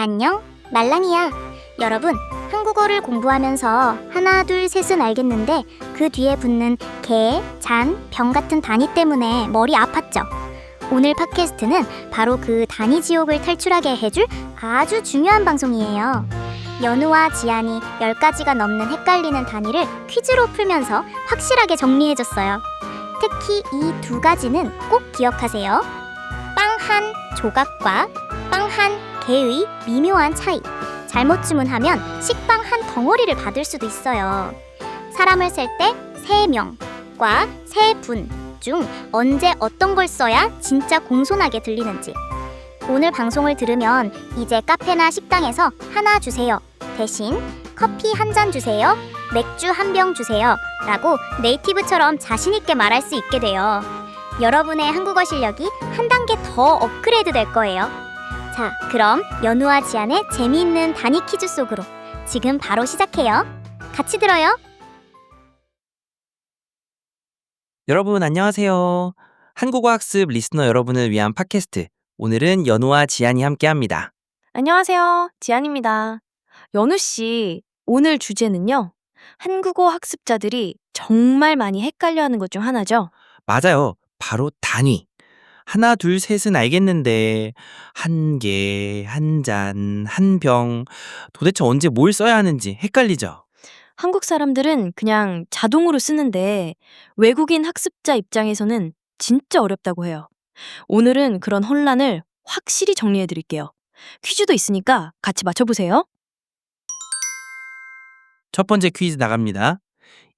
안녕, 말랑이야. 여러분, 한국어를 공부하면서 하나, 둘, 셋은 알겠는데 그 뒤에 붙는 개, 잔, 병 같은 단위 때문에 머리 아팠죠? 오늘 팟캐스트는 바로 그 단위 지옥을 탈출하게 해줄 아주 중요한 방송이에요. 연우와 지안이 10가지가 넘는 헷갈리는 단위를 퀴즈로 풀면서 확실하게 정리해줬어요. 특히 이 두 가지는 꼭 기억하세요. 빵 한 조각과 빵 한 개의 미묘한 차이. 잘못 주문하면 식빵 한 덩어리를 받을 수도 있어요. 사람을 셀 때 세 명과 세 분 중 언제 어떤 걸 써야 진짜 공손하게 들리는지. 오늘 방송을 들으면 이제 카페나 식당에서 하나 주세요 대신 커피 한 잔 주세요, 맥주 한 병 주세요 라고 네이티브처럼 자신있게 말할 수 있게 돼요. 여러분의 한국어 실력이 한 단계 더 업그레이드 될 거예요. 자, 그럼 연우와 지안의 재미있는 단위 퀴즈 속으로 지금 바로 시작해요. 같이 들어요. 여러분 안녕하세요. 한국어 학습 리스너 여러분을 위한 팟캐스트. 오늘은 연우와 지안이 함께합니다. 안녕하세요. 지안입니다. 연우 씨, 오늘 주제는요. 한국어 학습자들이 정말 많이 헷갈려하는 것 중 하나죠. 맞아요. 바로 단위. 하나, 둘, 셋은 알겠는데 한 개, 한 잔, 한 병. 도대체 언제 뭘 써야 하는지 헷갈리죠? 한국 사람들은 그냥 자동으로 쓰는데 외국인 학습자 입장에서는 진짜 어렵다고 해요. 오늘은 그런 혼란을 확실히 정리해 드릴게요. 퀴즈도 있으니까 같이 맞춰보세요. 첫 번째 퀴즈 나갑니다.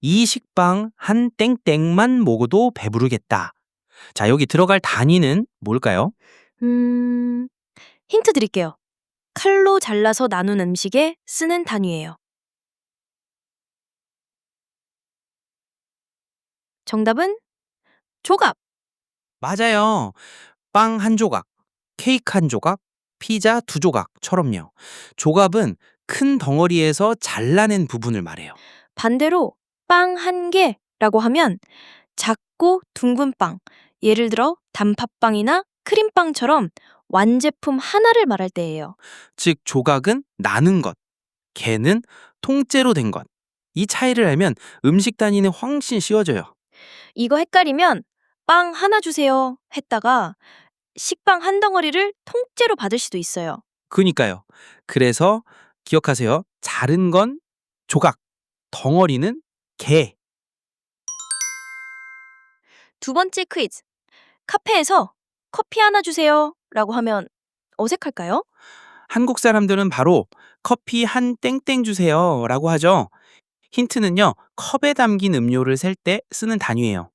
이 식빵 한 땡땡만 먹어도 배부르겠다. 자, 여기 들어갈 단위는 뭘까요? 힌트 드릴게요. 칼로 잘라서 나눈 음식에 쓰는 단위예요. 정답은 조각. 맞아요. 빵 한 조각, 케이크 한 조각, 피자 두 조각처럼요. 조각은 큰 덩어리에서 잘라낸 부분을 말해요. 반대로 빵 한 개라고 하면 작고 둥근 빵, 예를 들어 단팥빵이나 크림빵처럼 완제품 하나를 말할 때예요. 즉 조각은 나눈 것, 개는 통째로 된 것. 이 차이를 알면 음식 단위는 훨씬 쉬워져요. 이거 헷갈리면 빵 하나 주세요 했다가 식빵 한 덩어리를 통째로 받을 수도 있어요. 그니까요. 그래서 기억하세요. 자른 건 조각, 덩어리는 개. 두 번째 퀴즈. 카페에서 커피 하나 주세요 라고 하면 어색할까요? 한국 사람들은 바로 커피 한 땡땡 주세요 라고 하죠. 힌트는요, 컵에 담긴 음료를 셀 때 쓰는 단위예요.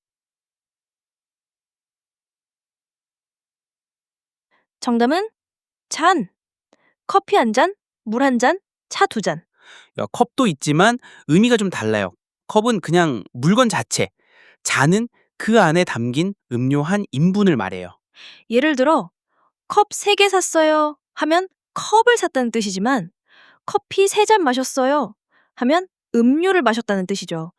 정답은 잔. 커피 한 잔, 물 한 잔, 차 두 잔. 컵도 있지만 의미가 좀 달라요. 컵은 그냥 물건 자체, 잔은 그 안에 담긴 음료 한 인분을 말해요. 예를 들어 컵 3개 샀어요 하면 컵을 샀다는 뜻이지만 커피 3잔 마셨어요 하면 음료를 마셨다는 뜻이죠.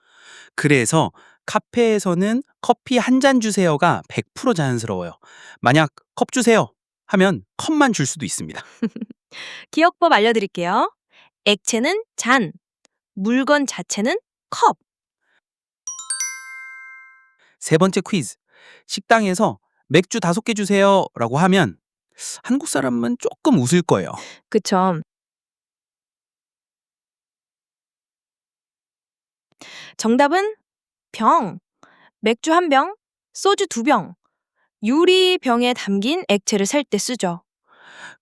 그래서 카페에서는 커피 한 잔 주세요가 100% 자연스러워요. 만약 컵 주세요 하면 컵만 줄 수도 있습니다. 기억법 알려드릴게요. 액체는 잔, 물건 자체는 컵. 세 번째 퀴즈. 식당에서 맥주 5개 주세요 라고 하면 한국 사람은 조금 웃을 거예요. 그쵸. 정답은 병. 맥주 한 병, 소주 2병. 유리병에 담긴 액체를 살 때 쓰죠.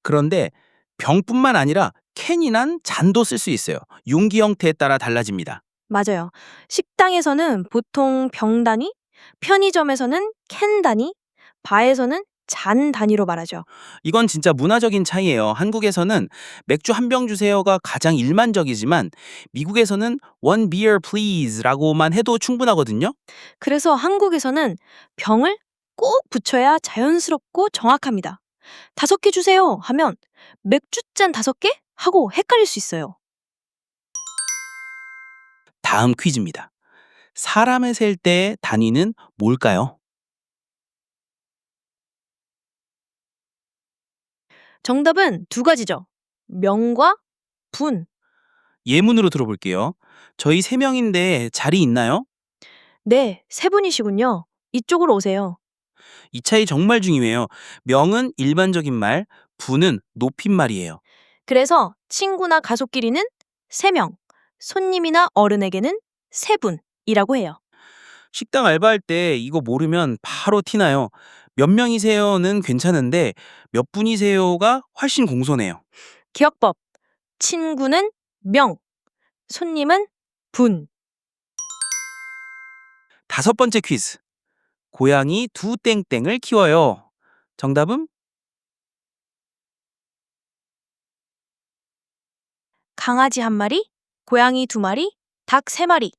그런데 병뿐만 아니라 캔이난 잔도 쓸 수 있어요. 용기 형태에 따라 달라집니다. 맞아요. 식당에서는 보통 병 단위, 편의점에서는 캔 단위, 바에서는 잔 단위로 말하죠. 이건 진짜 문화적인 차이예요. 한국에서는 맥주 한 병 주세요가 가장 일반적이지만 미국에서는 one beer please라고만 해도 충분하거든요. 그래서 한국에서는 병을 꼭 붙여야 자연스럽고 정확합니다. 5개 주세요 하면 맥주잔 5개? 하고 헷갈릴 수 있어요. 다음 퀴즈입니다. 사람을 셀 때의 단위는 뭘까요? 정답은 두 가지죠. 명과 분. 예문으로 들어볼게요. 저희 3명인데 자리 있나요? 네, 세 분이시군요. 이쪽으로 오세요. 이 차이 정말 중요해요. 명은 일반적인 말, 분은 높임말이에요. 그래서 친구나 가족끼리는 3명, 손님이나 어른에게는 3분이라고 해요. 식당 알바할 때 이거 모르면 바로 티나요. 몇 명이세요는 괜찮은데 몇 분이세요가 훨씬 공손해요. 기억법. 친구는 명, 손님은 분. 5번째 퀴즈. 고양이 두 땡땡을 키워요. 정답은 강아지 1마리, 고양이 2마리, 닭 3마리.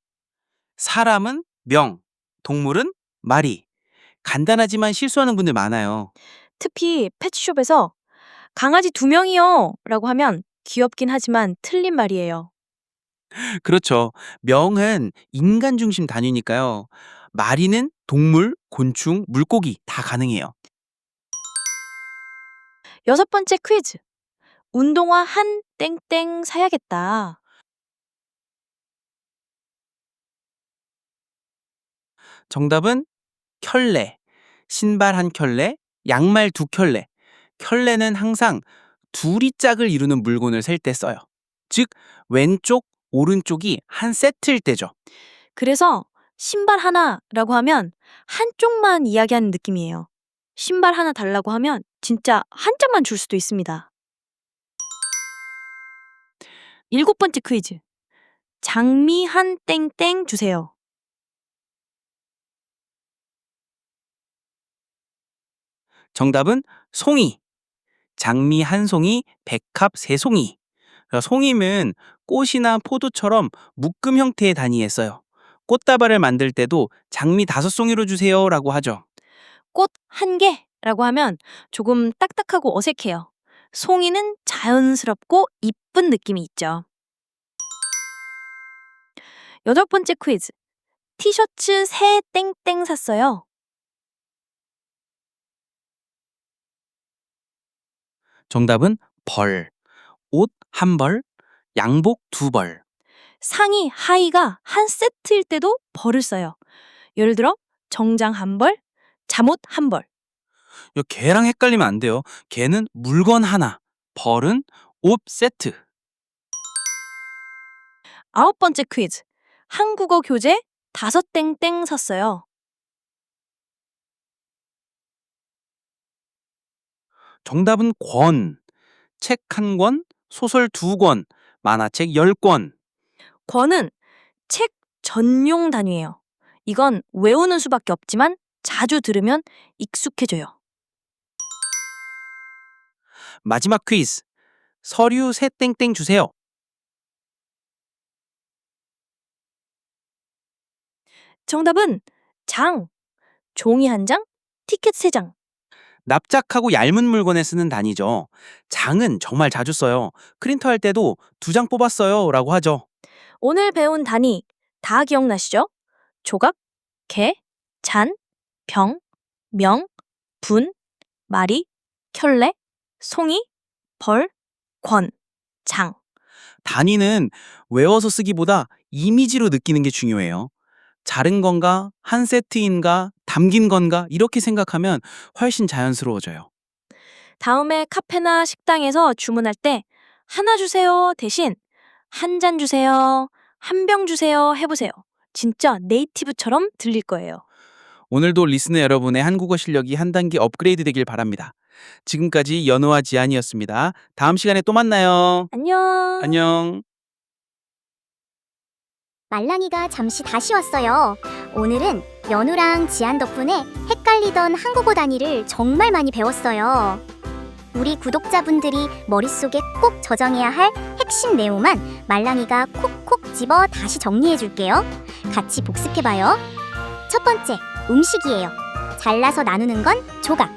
사람은 명, 동물은 마리. 간단하지만 실수하는 분들 많아요. 특히 펫숍에서 강아지 2명이요 라고 하면 귀엽긴 하지만 틀린 말이에요. 그렇죠. 명은 인간 중심 단위니까요. 마리는 동물, 곤충, 물고기 다 가능해요. 6번째 퀴즈. 운동화 한 땡땡 사야겠다. 정답은 켤레. 신발 한 켤레, 양말 2켤레. 켤레는 항상 둘이 짝을 이루는 물건을 셀 때 써요. 즉, 왼쪽, 오른쪽이 한 세트일 때죠. 그래서 신발 하나라고 하면 한쪽만 이야기하는 느낌이에요. 신발 하나 달라고 하면 진짜 한 짝만 줄 수도 있습니다. 7번째 퀴즈. 장미 한 땡땡 주세요. 정답은 송이. 장미 한 송이, 백합 세 송이. 송이는 꽃이나 포도처럼 묶음 형태의 단위에 써요. 꽃다발을 만들 때도 장미 5송이로 주세요라고 하죠. 꽃 한 개라고 하면 조금 딱딱하고 어색해요. 송이는 자연스럽고 이쁜 느낌이 있죠. 8번째 퀴즈. 티셔츠 새 땡땡 샀어요. 정답은 벌. 옷 한 벌, 양복 2벌. 상의, 하의가 한 세트일 때도 벌을 써요. 예를 들어 정장 1벌, 잠옷 1벌. 이 개랑 헷갈리면 안 돼요. 개는 물건 하나, 벌은 옷 세트. 9번째 퀴즈. 한국어 교재 5땡땡 샀어요. 정답은 권. 책 1권, 소설 2권, 만화책 10권. 권은 책 전용 단위예요. 이건 외우는 수밖에 없지만 자주 들으면 익숙해져요. 마지막 퀴즈. 서류 새 땡땡 주세요. 정답은 장. 종이 1장, 티켓 3장. 납작하고 얇은 물건에 쓰는 단위죠. 장은 정말 자주 써요. 프린터 할 때도 2장 뽑았어요 라고 하죠. 오늘 배운 단위 다 기억나시죠? 조각, 개, 잔, 병, 명, 분, 마리, 켤레, 송이, 벌, 권, 장. 단위는 외워서 쓰기보다 이미지로 느끼는 게 중요해요. 자른 건가, 한 세트인가, 담긴 건가 이렇게 생각하면 훨씬 자연스러워져요. 다음에 카페나 식당에서 주문할 때 하나 주세요 대신 한 잔 주세요, 한 병 주세요 해보세요. 진짜 네이티브처럼 들릴 거예요. 오늘도 리스너 여러분의 한국어 실력이 한 단계 업그레이드 되길 바랍니다. 지금까지 연우와 지안이었습니다. 다음 시간에 또 만나요. 안녕. 안녕. 말랑이가 잠시 다시 왔어요. 오늘은 연우랑 지안 덕분에 헷갈리던 한국어 단위를 정말 많이 배웠어요. 우리 구독자분들이 머릿속에 꼭 저장해야 할 핵심 내용만 말랑이가 콕콕 집어 다시 정리해줄게요. 같이 복습해봐요. 첫 번째, 음식이에요. 잘라서 나누는 건 조각.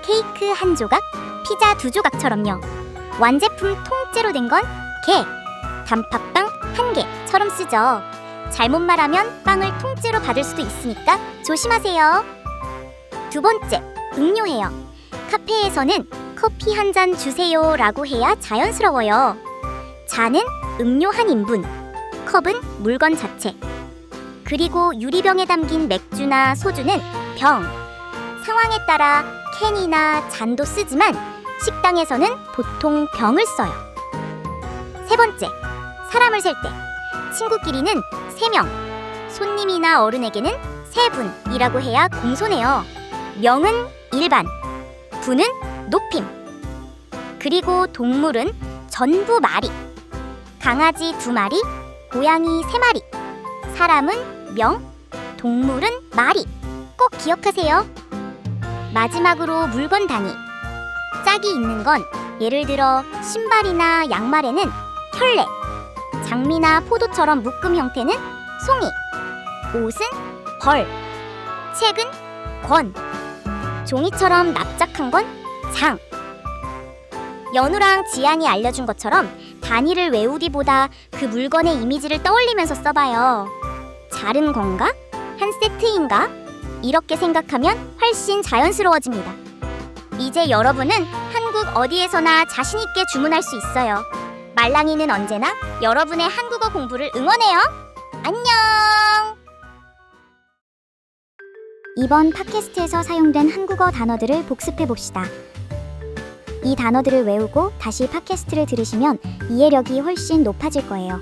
케이크 한 조각, 피자 2조각처럼요. 완제품 통째로 된 건 개. 단팥빵 1개처럼 쓰죠. 잘못 말하면 빵을 통째로 받을 수도 있으니까 조심하세요. 두 번째, 음료예요. 카페에서는 커피 한 잔 주세요 라고 해야 자연스러워요. 잔은 음료 한 인분, 컵은 물건 자체. 그리고 유리병에 담긴 맥주나 소주는 병. 상황에 따라 캔이나 잔도 쓰지만 식당에서는 보통 병을 써요. 세 번째, 사람을 셀 때 친구끼리는 3명, 손님이나 어른에게는 3분이라고 해야 공손해요. 명은 일반, 분은 높임. 그리고 동물은 전부 마리. 강아지 2마리, 고양이 3마리. 사람은 명, 동물은 마리. 꼭 기억하세요. 마지막으로 물건 단위. 짝이 있는 건 예를 들어 신발이나 양말에는 켤레, 장미나 포도처럼 묶음 형태는 송이, 옷은 벌, 책은 권, 종이처럼 납작한 건 장. 연우랑 지안이 알려준 것처럼 단위를 외우기보다 그 물건의 이미지를 떠올리면서 써봐요. 자른 건가? 한 세트인가? 이렇게 생각하면 훨씬 자연스러워집니다. 이제 여러분은 한국 어디에서나 자신 있게 주문할 수 있어요. 말랑이는 언제나 여러분의 한국어 공부를 응원해요. 안녕! 이번 팟캐스트에서 사용된 한국어 단어들을 복습해 봅시다. 이 단어들을 외우고 다시 팟캐스트를 들으시면 이해력이 훨씬 높아질 거예요.